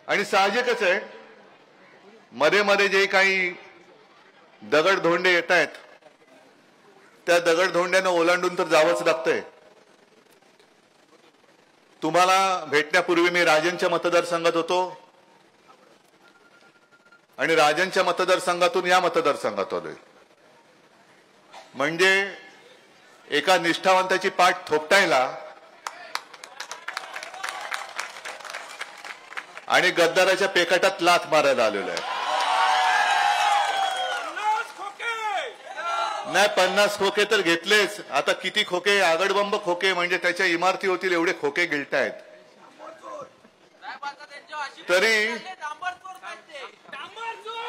आणि साहजिकच आहे मध्ये मध्ये जे काही दगडधोंडे येत आहेत त्या दगडधोंड्यांना ओलांडून तर जावंच लागतंय. तुम्हाला भेटण्यापूर्वी मी राजनच्या मतदारसंघात होतो आणि राजनच्या मतदारसंघातून या मतदारसंघात आलोय. म्हणजे एका निष्ठावंताची पाठ थोपटायला आणि गद्दाराच्या पेकाटात लाथ मारायला आलेलो आहे. नाही 50 खोके तर घेतलेच, आता किती खोके, आगडबंब खोके म्हणजे त्याच्या इमारती होतील एवढे खोके गिळतायत. तरी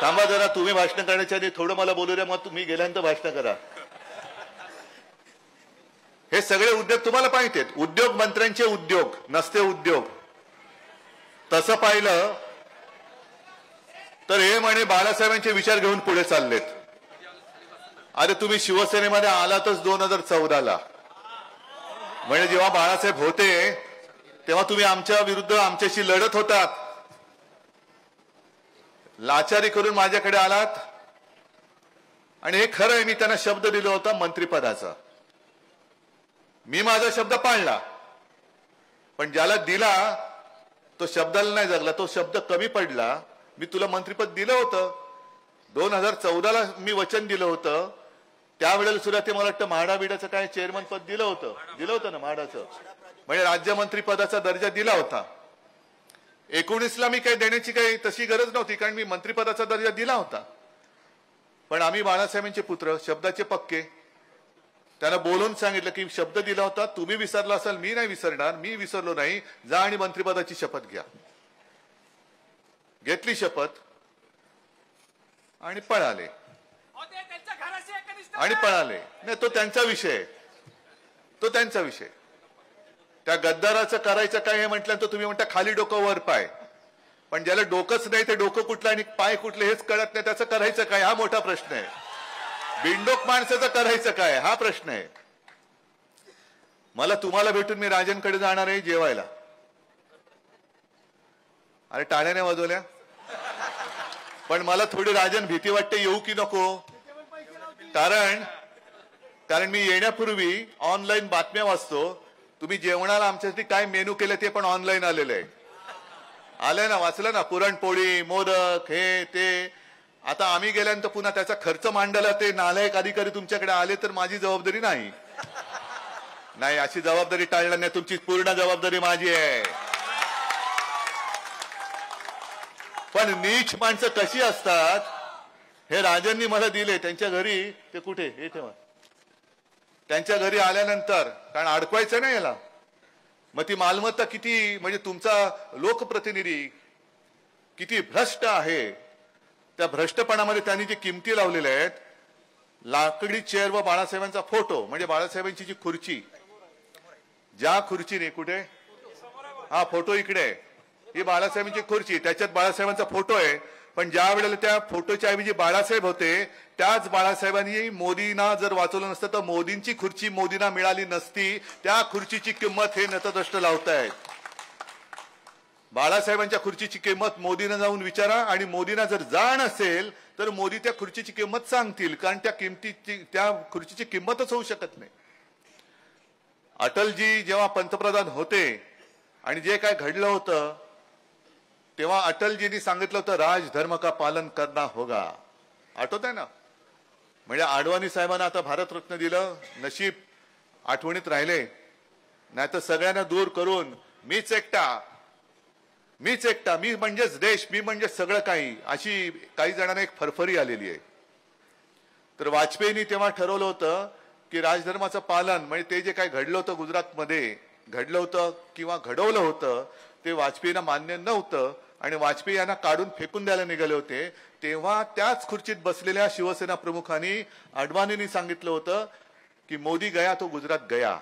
थांबा जरा, तुम्ही भाषण करण्याच्या आधी थोडं मला बोलू द्या, मग तुम्ही गेल्यानंतर भाषण करा. हे सगळे उद्योग तुम्हाला माहिती आहेत, उद्योग मंत्र्यांचे उद्योग नसते उद्योग. तसं पाहिलं तर हे म्हणे बाळासाहेबांचे विचार घेऊन पुढे चाललेत. अरे तुम्ही शिवसेनेमध्ये आलातच 2014ला, म्हणजे जेव्हा बाळासाहेब होते तेव्हा तुम्ही आमच्या विरुद्ध आमच्याशी लढत होतात. लाचारी करून माझ्याकडे आलात आणि हे खरं आहे, मी त्यांना शब्द दिला होता मंत्रिपदाचा. मी माझा शब्द पाळला, पण ज्याला दिला तो शब्दाला नाही जगला, तो शब्द कमी पडला. मी तुला मंत्रिपद दिलं होतं 2014ला, मी वचन दिलं होतं. त्यावेळेला सुद्धा ते मला वाटतं म्हाडा बिडाचं काय चेअरमन पद दिलं होतं ना म्हाडाचं, म्हणजे राज्यमंत्री पदाचा दर्जा दिला होता. 19ला मी काही देण्याची काही तशी गरज नव्हती, कारण मी मंत्रिपदाचा दर्जा दिला होता. पण आम्ही बाळासाहेबांचे पुत्र, शब्दाचे पक्के. त्यांना बोलून सांगितलं की शब्द दिला होता, तुम्ही विसरला असाल, मी नाही विसरणार, मी विसरलो नाही, जा आणि मंत्रिपदाची शपथ घ्या. घेतली शपथ आणि पळाले. नाही तो त्यांचा विषय, तो त्यांचा विषय. त्या गद्दाराचं करायचं काय हे म्हटल्यानंतर तुम्ही म्हणता खाली डोकं वर पाय, पण ज्याला डोकंच नाही ते डोकं कुठलं आणि पाय कुठले हेच कळत नाही, त्याचं करायचं काय हा मोठा प्रश्न आहे. बिंडोक माणसाचं करायचं काय हा प्रश्न आहे. मला तुम्हाला भेटून मी राजनकडे जाणार आहे जेवायला. अरे टाळ्याने वाजवल्या, पण मला थोडी राजन भीती वाटते येऊ की नको. कारण मी येण्यापूर्वी ऑनलाईन बातम्या वाचतो. तुम्ही जेवणाला आमच्यासाठी काय मेनू केलं ते पण ऑनलाईन आलेलं आहे. आलंय ना, वाचलं ना, पुरणपोळी मोदक हे ते. आता आम्ही गेल्यानंतर पुन्हा त्याचा खर्च मांडायला ते नालायक अधिकारी तुमच्याकडे आले तर माझी जबाबदारी नाही. नाही, अशी जबाबदारी टाळणार नाही, तुमची पूर्ण जबाबदारी माझी आहे. पण नीच माणसं कशी असतात हे राजांनी मला दिले. त्यांच्या घरी ते कुठे हे तेव्हा त्यांच्या घरी आल्यानंतर, कारण अडकवायचं नाही याला, मग ती मालमत्ता किती, म्हणजे तुमचा लोकप्रतिनिधी किती भ्रष्ट आहे. त्या भ्रष्टपणामध्ये त्यांनी जे किमती लावलेल्या आहेत, लाकडी चेअर व बाळासाहेबांचा फोटो, म्हणजे बाळासाहेबांची जी खुर्ची, ज्या खुर्चीने कुठे हा फोटो इकडे, ही बाळासाहेबांची खुर्ची, त्याच्यात बाळासाहेबांचा फोटो आहे. पण ज्या वेळेला त्या फोटोच्या ऐवजी बाळासाहेब होते, त्याच बाळासाहेबांनी मोदींना जर वाचवलं नसतं तर मोदींची खुर्ची मोदींना मिळाली नसती. त्या खुर्चीची किंमत हे नतद्रष्ट लावतायत. बाळासाहेबांच्या खुर्चीची किंमत मोदींना जाऊन विचारा, आणि मोदींना जर जाण असेल तर मोदी त्या खुर्चीची किंमत सांगतील, कारण त्या खुर्चीची किंमतच होऊ शकत नाही. अटलजी जेव्हा पंतप्रधान होते आणि जे काय घडलं होतं तेव्हा अटलजींनी सांगितलं होतं राजधर्म का पालन करना होगा. आठवत आहे ना. म्हणजे आडवाणी साहेबांना आता भारतरत्न दिलं, नशीब आठवणीत राहिले, नाही तर सगळ्यांना दूर करून मीच एकटा, मी म्हणजेच देश, मी म्हणजे सगळं काही, अशी काही जणांना एक फरफरी आलेली आहे. तर वाजपेयींनी तेव्हा ठरवलं होतं की राजधर्माचं पालन, म्हणजे ते जे काही घडलं होतं गुजरातमध्ये घडलं होतं किंवा घडवलं होतं ते वाजपेयींना मान्य नव्हतं आणि वाजपेयी यांना काढून फेकून द्यायला निघाले होते. तेव्हा त्याच खुर्चीत बसलेल्या शिवसेना प्रमुखांनी अडवाणींनी सांगितलं होतं की मोदी गया तो गुजरात गया.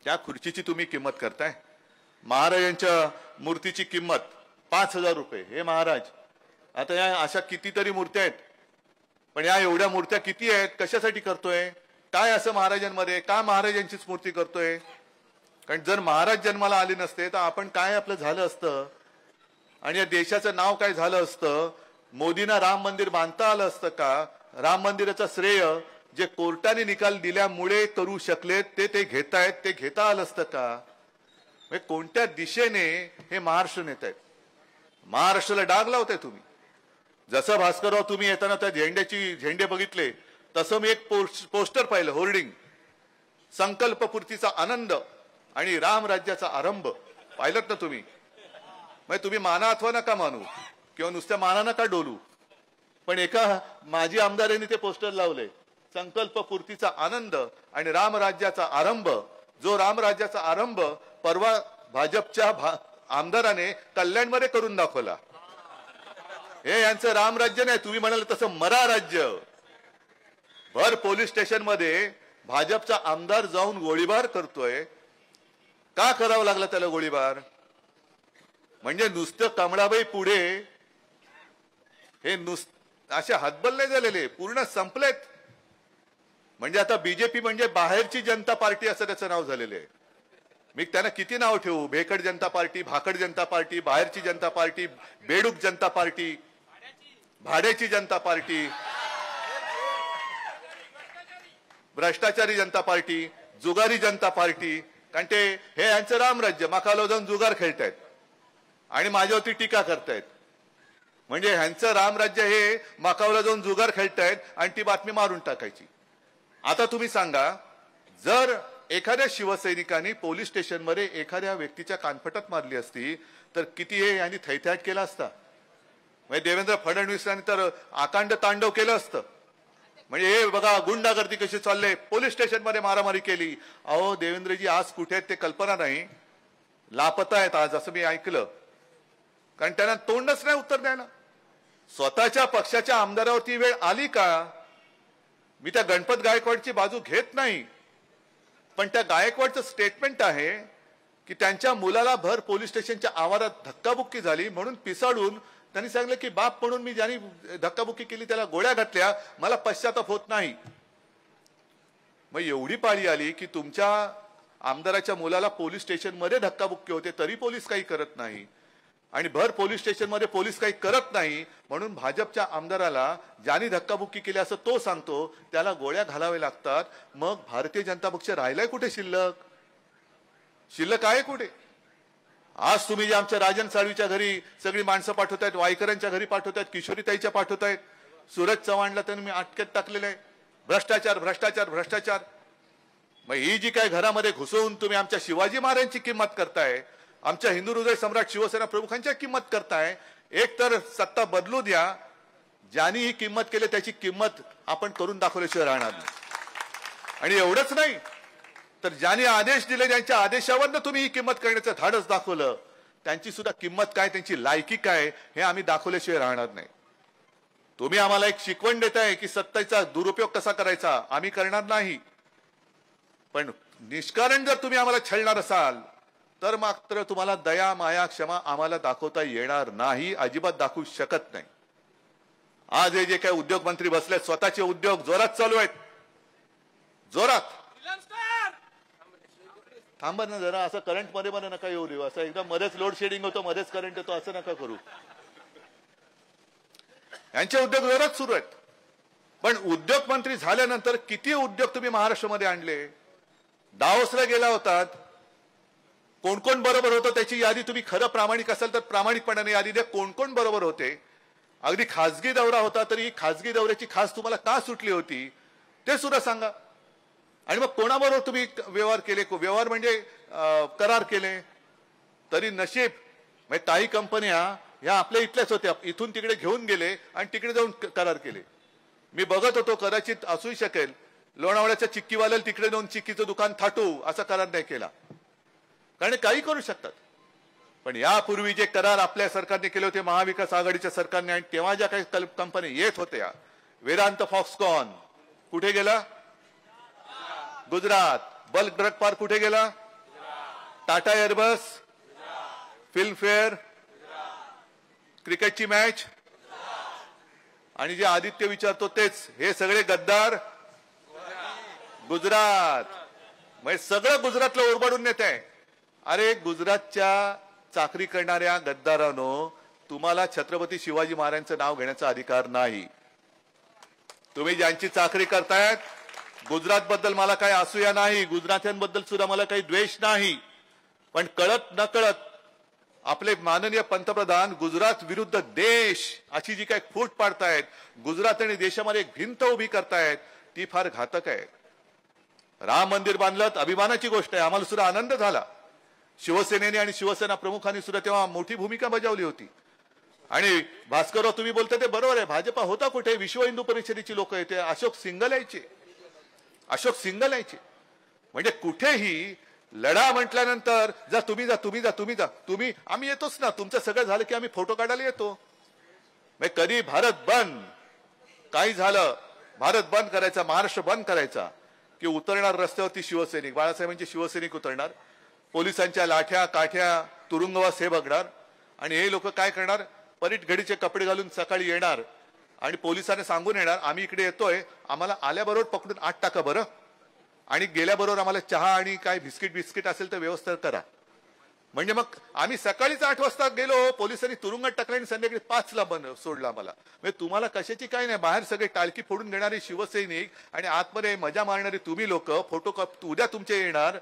त्या खुर्चीची तुम्ही किंमत करताय. महाराजांच्या मूर्तीची किंमत 5,000 रुपये. हे महाराज, आता या अशा कितीतरी मूर्त्या आहेत, पण या एवढ्या मूर्त्या किती आहेत, कशासाठी करतोय, काय असं महाराजांमध्ये, का महाराजांचीच मूर्ती करतोय. कारण जर महाराज जन्माला आले नसते तर आपण काय आपलं झालं असतं. आणि या देशाचं नाव काय झालं असतं, मोदींना राम मंदिर बांधता आलं असतं का? राम मंदिराचं श्रेय जे कोर्टाने निकाल दिल्यामुळे करू शकलेत ते घेतायत, ते घेता आलं असतं का? म्हणजे कोणत्या दिशेने हे महाराष्ट्र नेत आहेत? महाराष्ट्राला डाग लावताय तुम्ही. जसं भास्करराव तुम्ही येताना त्या झेंडे बघितले, तसं मी एक पोस्टर पाहिलं, होर्डिंग, संकल्पपूर्तीचा आनंद आणि राम राज्याचा आरंभ. पाहिलं ना तुम्ही? म्हणजे तुम्ही माना अथवा नका मानू किंवा नुसत्या माना नका डोलू, पण एका माजी आमदारांनी ते पोस्टर लावले, संकल्पपूर्तीचा आनंद आणि रामराज्याचा आरंभ. जो रामराज्याचा आरंभ परवा भाजपच्या आमदाराने कल्याणमध्ये करून दाखवला. हे यांचं रामराज्य नाही, तुम्ही म्हणाल तसं मरा राज्य. भर पोलीस स्टेशन मध्ये भाजपचा आमदार जाऊन गोळीबार करतोय. का करावं लागला त्याला गोळीबार? म्हणजे नुसतं कमळाबाई पुढे हे असे हातबल नाही झालेले, पूर्ण संपलेत. म्हणजे आता बीजेपी म्हणजे बाहेरची जनता पार्टी असं त्याचं नाव झालेलं आहे. मी त्यांना किती नाव ठेवू? भेकड जनता पार्टी, भाकड जनता पार्टी, बाहेरची जनता पार्टी, बेडूक जनता पार्टी, भाड्याची जनता पार्टी, भ्रष्टाचारी जनता पार्टी, जुगारी जनता पार्टी. कारण ते हे यांचं रामराज्य, मकालो जाऊन जुगार खेळतायत आणि माझ्यावरती टीका करतायत. म्हणजे ह्यांचं रामराज्य हे मकावला जाऊन जुगार खेळतायत आणि ती बातमी मारून टाकायची. आता तुम्ही सांगा, जर एखाद्या शिवसैनिकांनी पोलीस स्टेशनमध्ये एखाद्या व्यक्तीच्या कानफटात मारली असती तर किती हे यांनी थैथयाट केला असता. म्हणजे देवेंद्र फडणवीसांनी तर आकांड तांडव केलं असतं. म्हणजे हे बघा गुंडागर्दी कशी चालले, पोलीस स्टेशनमध्ये मारामारी केली. अहो देवेंद्रजी आज कुठे आहेत ते कल्पना नाही, लापता आहेत आज असं मी ऐकलं. कारण त्यांना तोंडच नाही उत्तर द्यायला. स्वतःच्या पक्षाच्या आमदारावरती वेळ आली का? मी त्या गणपत गायकवाडची बाजू घेत नाही, पण त्या गायकवाडचं स्टेटमेंट आहे की त्यांच्या मुलाला भर पोलीस स्टेशनच्या आवारात धक्काबुक्की झाली म्हणून पिसाळून त्यांनी सांगितलं की बाप म्हणून मी ज्यांनी धक्काबुक्की केली त्याला गोळ्या घातल्या, मला पश्चाताप होत नाही. मग एवढी पाळी आली की तुमच्या आमदाराच्या मुलाला पोलीस स्टेशनमध्ये धक्काबुक्की होते तरी पोलीस काही करत नाही, आणि भर पोलीस स्टेशनमध्ये पोलीस काही करत नाही म्हणून भाजपच्या आमदाराला ज्यांनी धक्काबुक्की केली असं तो सांगतो त्याला गोळ्या घालावे लागतात. मग भारतीय जनता पक्ष राहिलाय कुठे? शिल्लक आहे कुठे? आज तुम्ही जे आमच्या राजन साळवीच्या घरी सगळी माणसं पाठवतायत, वायकरांच्या घरी पाठवतायत, किशोरीताईच्या पाठवतायत, सूरज चव्हाणला त्यांनी मी अटकेत टाकलेलं आहे. भ्रष्टाचार भ्रष्टाचार भ्रष्टाचार. मग ही जी काय घरामध्ये घुसवून तुम्ही आमच्या शिवाजी महाराजांची किंमत करताय, आमच्या हिंदू हृदय सम्राट शिवसेना प्रमुखांच्या किंमत करताय. एक तर सत्ता बदलू द्या, ज्यांनी ही किंमत केली त्याची किंमत आपण करून दाखवल्याशिवाय राहणार नाही. आणि एवढंच नाही तर ज्यांनी आदेश दिले, ज्यांच्या आदेशावरनं तुम्ही ही किंमत करण्याचं धाडस दाखवलं, त्यांची सुद्धा किंमत काय, त्यांची लायकी काय हे आम्ही दाखवल्याशिवाय राहणार नाही. तुम्ही आम्हाला एक शिकवण देताय की सत्तेचा दुरुपयोग कसा करायचा, आम्ही करणार नाही. पण निष्कारण जर तुम्ही आम्हाला छळणार असाल तर मात्र तुम्हाला दया माया क्षमा आम्हाला दाखवता येणार नाही, अजिबात दाखवू शकत नाही. आज हे जे काही उद्योग मंत्री बसले, स्वतःचे उद्योग जोरात चालू आहेत, जोरात. थांबा ना जरा, असं करंट मध्ये मध्ये नका येऊ देऊ. असं एकदम मध्येच लोड शेडिंग होतो, मध्येच करंट येतो, असं नका करू. यांचे उद्योग जोरात सुरू आहेत. पण उद्योग मंत्री झाल्यानंतर किती उद्योग तुम्ही महाराष्ट्रामध्ये आणले? दावोसला गेला होतात, कोण कोण बरोबर होतं त्याची यादी तुम्ही खरं प्रामाणिक असाल तर प्रामाणिकपणाने यादी द्या. कोण कोण बरोबर होते? अगदी खासगी दौरा होता तरी खासगी दौऱ्याची खास तुम्हाला का सुटली होती ते सुद्धा सांगा. आणि मग कोणाबरोबर तुम्ही व्यवहार केले? व्यवहार म्हणजे करार केले तरी नशीब म्हणजे काही कंपन्या ह्या आपल्या इथल्याच होत्या, इथून तिकडे घेऊन गेले आणि तिकडे जाऊन करार केले. मी बघत होतो, कदाचित असूही शकेल लोणावळ्याच्या चिक्कीवाल्याला तिकडे जाऊन चिक्कीचं दुकान थाटू असा करार नाही केला, कारण काही करू शकतात. पण यापूर्वी जे करार आपल्या सरकारने केले होते, महाविकास आघाडीच्या सरकारने, आणि तेव्हा ज्या काही कंपन्या येत होत्या, वेदांत फॉक्सकॉन कुठे गेला? गुजरात. बल्क ड्रग पार्क कुठे गेला? टाटा एअरबस, फिल्मफेअर, क्रिकेटची मॅच, आणि जे आदित्य विचारतो तेच, हे सगळे गद्दार गुजरात. म्हणजे सगळं गुजरातला ओरबाडून नेत आहे. अरे गुजरातच्या चाकरी करणाऱ्या गद्दारांनो, तुम्हाला छत्रपती शिवाजी महाराजांचं नाव घेण्याचा अधिकार नाही. तुम्ही ज्यांची चाकरी करतायत, गुजरात बद्दल मला काही असूया नाही, गुजरात्यांबद्दल सुद्धा मला काही द्वेष नाही, पण कळत नकळत आपले माननीय पंतप्रधान गुजरात विरुद्ध देश अशी जी काही फूट पाडतायत, गुजरात आणि देशामध्ये एक भिंत उभी करतायत, ती फार घातक आहे. राम मंदिर बांधलं, अभिमानाची गोष्ट आहे, आम्हाला सुद्धा आनंद झाला. शिवसेनेने आणि शिवसेना प्रमुखांनी सुद्धा तेव्हा मोठी भूमिका बजावली होती. आणि भास्करराव तुम्ही बोलता ते बरोबर आहे, भाजपा होता कुठे? विश्व हिंदू परिषदेची लोक येते, अशोक सिंगल यायचे. म्हणजे कुठेही लढा म्हटल्यानंतर जा तुम्ही जा तुम्ही जा तुम्ही जा तुम्ही, आम्ही येतोच ना, तुमचं सगळं झालं की आम्ही फोटो काढायला येतो. म्हणजे कधी भारत बंद काही झालं, भारत बंद करायचा, महाराष्ट्र बंद करायचा, की उतरणार रस्त्यावरती शिवसैनिक, बाळासाहेबांचे शिवसैनिक उतरणार, पोलिसांच्या लाठ्या काठ्या तुरुंगवास हे बघणार, आणि हे लोक काय करणार? परीट घडीचे कपडे घालून सकाळी येणार आणि पोलिसांना सांगून येणार आम्ही इकडे येतोय, आम्हाला आल्याबरोबर पकडून आत टाका बरं, आणि गेल्याबरोबर आम्हाला चहा आणि काय बिस्किट असेल तर व्यवस्था करा. म्हणजे मग आम्ही सकाळीच 8 वाजता गेलो, पोलिसांनी तुरुंगात टाकलं आणि संध्याकाळी 5ला सोडलं आम्हाला. म्हणजे तुम्हाला कशाची काय नाही, बाहेर सगळे टाळकी फोडून घेणारे शिवसैनिक आणि आतमध्ये मजा मारणारे तुम्ही लोक, फोटो उद्या तुमचे येणार,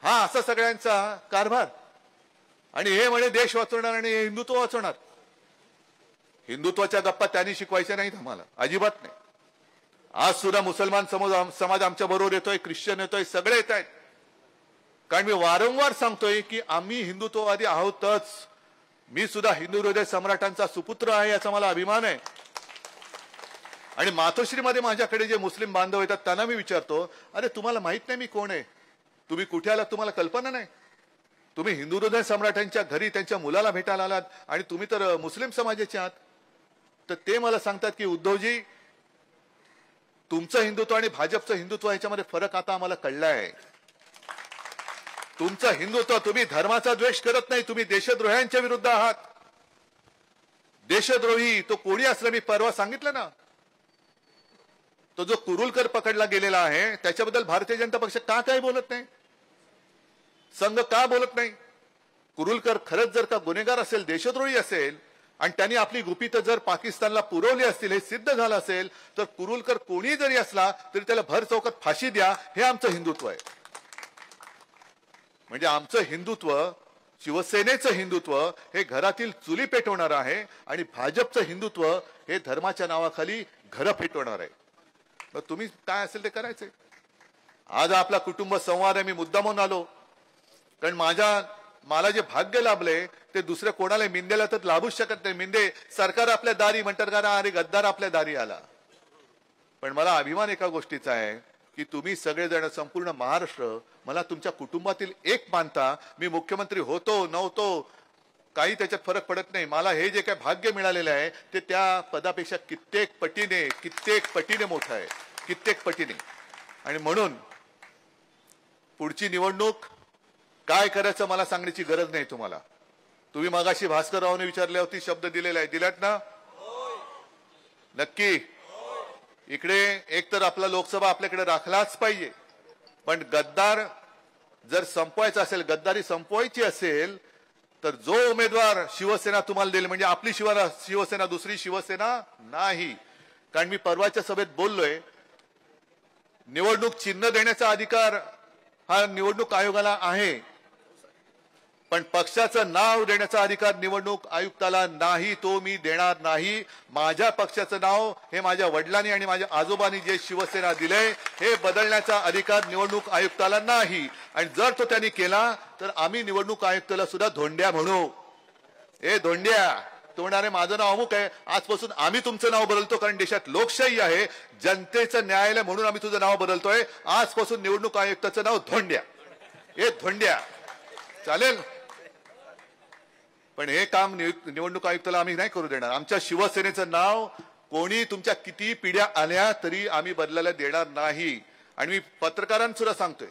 हा असा सगळ्यांचा कारभार. आणि हे म्हणे देश वाचवणार आणि हे हिंदुत्व वाचवणार. हिंदुत्वाच्या गप्पा त्यांनी शिकवायच्या नाहीत आम्हाला, अजिबात नाही. आज सुद्धा मुसलमान समाज आमच्या बरोबर येतोय, ख्रिश्चन येतोय, सगळे येत आहेत. कारण मी वारंवार सांगतोय की आम्ही हिंदुत्ववादी आहोतच. मी सुद्धा हिंदू हृदय सम्राटांचा सुपुत्र आहे, याचा मला अभिमान आहे. आणि मातोश्रीमध्ये माझ्याकडे जे मुस्लिम बांधव येतात त्यांना मी विचारतो, अरे तुम्हाला माहित नाही मी कोण आहे? तुम्ही कुठे आलात तुम्हाला कल्पना नाही? तुम्ही हिंदू हृदय सम्राटांच्या घरी त्यांच्या मुलाला भेटायला आलात आणि तुम्ही तर मुस्लिम समाजाचे आहात. तर ते मला सांगतात की उद्धवजी, तुमचं हिंदुत्व आणि भाजपचं हिंदुत्व याच्यामध्ये फरक आता आम्हाला कळलाय. तुमचं हिंदुत्व, तुम्ही धर्माचा द्वेष करत नाही, तुम्ही देशद्रोह्यांच्या विरुद्ध आहात. देशद्रोही तो कोणी असला, मी परवा सांगितलं ना, तो जो कुरुलकर पकडला गेलेला आहे त्याच्याबद्दल भारतीय जनता पक्ष का काय बोलत नाही? संघ का बोलत नाही? कुरुलकर खरंच जर का गुन्हेगार असेल, देशद्रोही असेल, आणि त्यांनी आपली गुपितं जर पाकिस्तानला पुरवली असतील, हे सिद्ध झालं असेल, तर कुरुलकर कोणी जरी असला तरी त्याला भर चौकात फाशी द्या, हे आमचं हिंदुत्व आहे. म्हणजे आमचं हिंदुत्व, शिवसेनेचं हिंदुत्व हे घरातील चुली पेटवणार आहे, आणि भाजपचं हिंदुत्व हे धर्माच्या नावाखाली घरं पेटवणार आहे. मग तुम्ही काय असेल ते करायचंय. आज आपला कुटुंब संवाद आहे, मी मुद्दामून आलो, कारण मला जे भाग्य लाभले ते दुसऱ्या कोणाला, मिंदेला तर लाभूच शकत नाही. मिंदे सरकार आपल्या दारी म्हणतात का, अरे गद्दार आपल्या दारी आला. पण मला अभिमान एका गोष्टीचा आहे की तुम्ही सगळेजण, संपूर्ण महाराष्ट्र मला तुमच्या कुटुंबातील एक मानता. मी मुख्यमंत्री होतो नव्हतो काही त्याच्यात फरक पडत नाही. मला हे जे काही भाग्य मिळालेलं आहे ते त्या पदापेक्षा कित्येक पटीने मोठं आहे, कित्येक पटीने. आणि म्हणून पुढची निवडणूक काय करायचं मला सांगण्याची गरज नाही तुम्हाला. तुम्ही मगाशी भास्कररावने विचारल्यावरती शब्द दिलेला आहे, दिलात ना? नक्की. इकडे एक तर आपला लोकसभा आपल्याकडे राखलाच पाहिजे, पण गद्दार जर संपवायचा असेल, गद्दारी संपवायची असेल, तर जो उमेदवार शिवसेना तुम्हाला देईल, म्हणजे आपली शिवसेना, दुसरी शिवसेना नाही. कारण मी परवाच्या सभेत बोललोय, निवडणूक चिन्ह देण्याचा अधिकार हा निवडणूक आयोगाला आहे, पण पक्षाचं नाव देण्याचा अधिकार निवडणूक आयुक्ताला नाही, तो मी देणार नाही. माझ्या पक्षाचं नाव हे माझ्या वडिलांनी आणि माझ्या आजोबांनी जे शिवसेना दिलंय हे बदलण्याचा अधिकार निवडणूक आयुक्ताला नाही. आणि जर तो त्यांनी केला तर आम्ही निवडणूक आयुक्ताला सुद्धा धोंड्या म्हणू. ए धोंड्या, तो म्हणारे माझं नाव अमुक आहे, आजपासून आम्ही तुमचं नाव बदलतो, कारण देशात लोकशाही आहे, जनतेचं न्यायालय म्हणून आम्ही तुझं नाव बदलतोय. आजपासून निवडणूक आयुक्ताचं नाव धोंड्या. ए धोंड्या, चालेल? पण हे काम निवडणूक आयुक्ताला आम्ही नाही करू देणार. आमच्या शिवसेनेचं नाव कोणी तुमच्या किती पिढ्या आल्या तरी आम्ही बदलायला देणार नाही. आणि मी पत्रकारांना सांगतोय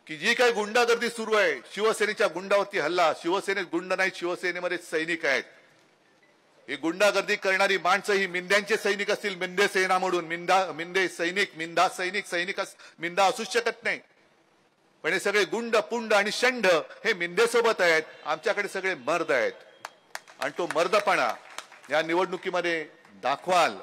की जी काही गुंडागर्दी सुरू आहे, शिवसेनेच्या गुंडावरती हल्ला, शिवसेनेत गुंड नाहीत, शिवसेनेमध्ये सैनिक आहेत. ही गुंडागर्दी करणारी माणसं ही मिंद्यांचे सैनिक असतील, मिंदे सेना म्हणून, मिंदे सैनिक, मिंदा सैनिक मिंदा असूच शकत नाही. पण हे सगळे गुंड, पुंड आणि शंड हे मिंदेसोबत आहेत. आमच्याकडे सगळे मर्द आहेत. आणि तो मर्दपणा या निवडणुकीमध्ये दाखवाल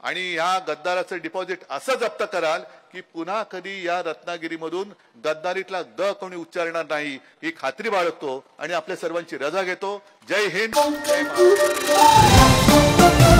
आणि या गद्दाराचं डिपॉझिट असं जप्त कराल की पुन्हा कधी या रत्नागिरीमधून गद्दारीतला ग कोणी उच्चारणार नाही ही खात्री बाळगतो आणि आपल्या सर्वांची रजा घेतो. जय हिंद, जय महाराष्ट्र.